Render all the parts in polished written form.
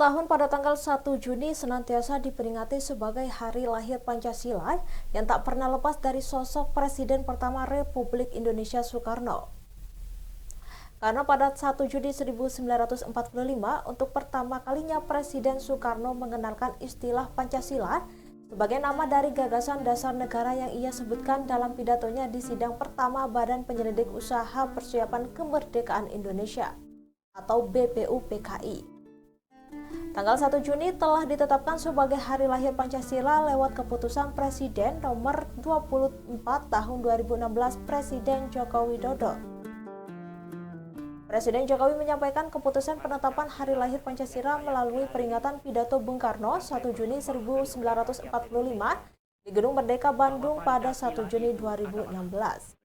tahun pada tanggal 1 Juni senantiasa diperingati sebagai Hari Lahir Pancasila yang tak pernah lepas dari sosok Presiden pertama Republik Indonesia Soekarno. Karena pada 1 Juni 1945 untuk pertama kalinya Presiden Soekarno mengenalkan istilah Pancasila sebagai nama dari gagasan dasar negara yang ia sebutkan dalam pidatonya di sidang pertama Badan Penyelidik Usaha Persiapan Kemerdekaan Indonesia atau BPUPKI. Tanggal 1 Juni telah ditetapkan sebagai Hari Lahir Pancasila lewat keputusan Presiden nomor 24 tahun 2016 Presiden Joko Widodo. Presiden Jokowi menyampaikan keputusan penetapan Hari Lahir Pancasila melalui peringatan pidato Bung Karno 1 Juni 1945 di Gedung Merdeka Bandung pada 1 Juni 2016.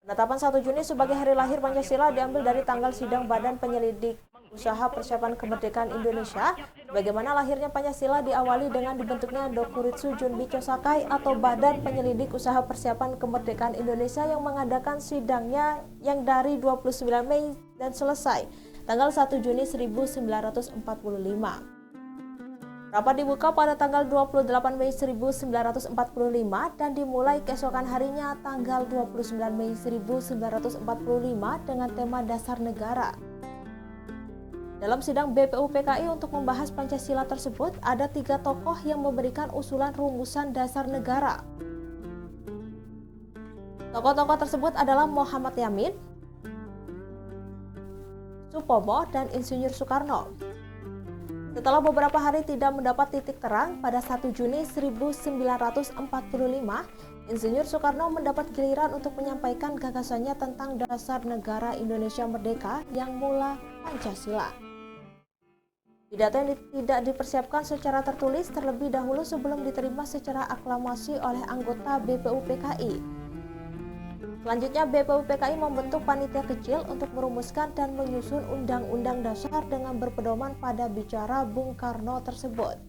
Penetapan 1 Juni sebagai Hari Lahir Pancasila diambil dari tanggal sidang Badan Penyelidik Usaha Persiapan Kemerdekaan Indonesia. Bagaimana lahirnya Pancasila diawali dengan dibentuknya Dokuritsu Junbicho Sakai atau Badan Penyelidik Usaha Persiapan Kemerdekaan Indonesia yang mengadakan sidangnya yang dari 29 Mei dan selesai tanggal 1 Juni 1945. Rapat dibuka pada tanggal 28 Mei 1945 dan dimulai keesokan harinya tanggal 29 Mei 1945 dengan tema Dasar Negara. Dalam sidang BPUPKI untuk membahas Pancasila tersebut, ada 3 tokoh yang memberikan usulan rumusan dasar negara. Tokoh-tokoh tersebut adalah Muhammad Yamin, Supomo, dan Insinyur Soekarno. Setelah beberapa hari tidak mendapat titik terang, pada 1 Juni 1945, Insinyur Soekarno mendapat giliran untuk menyampaikan gagasannya tentang dasar negara Indonesia Merdeka yang mula Pancasila. Pidato yang tidak dipersiapkan secara tertulis terlebih dahulu sebelum diterima secara aklamasi oleh anggota BPUPKI. Selanjutnya, BPUPKI membentuk panitia kecil untuk merumuskan dan menyusun Undang-Undang Dasar dengan berpedoman pada bicara Bung Karno tersebut.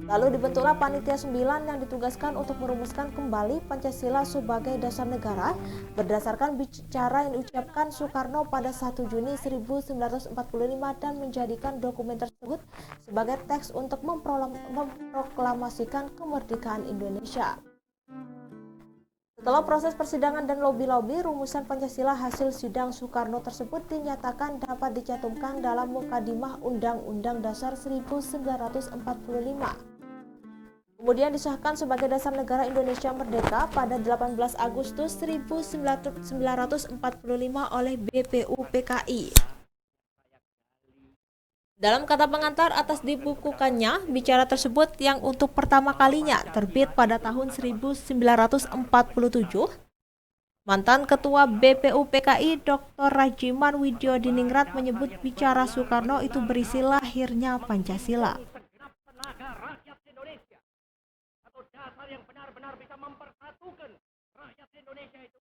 Lalu dibentuklah panitia 9 yang ditugaskan untuk merumuskan kembali Pancasila sebagai dasar negara berdasarkan bicara yang diucapkan Soekarno pada 1 Juni 1945 dan menjadikan dokumen tersebut sebagai teks untuk memproklamasikan kemerdekaan Indonesia. Setelah proses persidangan dan lobi-lobi, rumusan Pancasila hasil sidang Soekarno tersebut dinyatakan dapat dicantumkan dalam Mukadimah Undang-Undang Dasar 1945. Kemudian disahkan sebagai Dasar Negara Indonesia Merdeka pada 18 Agustus 1945 oleh BPUPKI. Dalam kata pengantar atas dibukukannya bicara tersebut yang untuk pertama kalinya terbit pada tahun 1947, mantan Ketua BPUPKI Dr. Rajiman Widyodiningrat menyebut bicara Soekarno itu berisi lahirnya Pancasila. Yang benar-benar bisa mempersatukan rakyat Indonesia itu.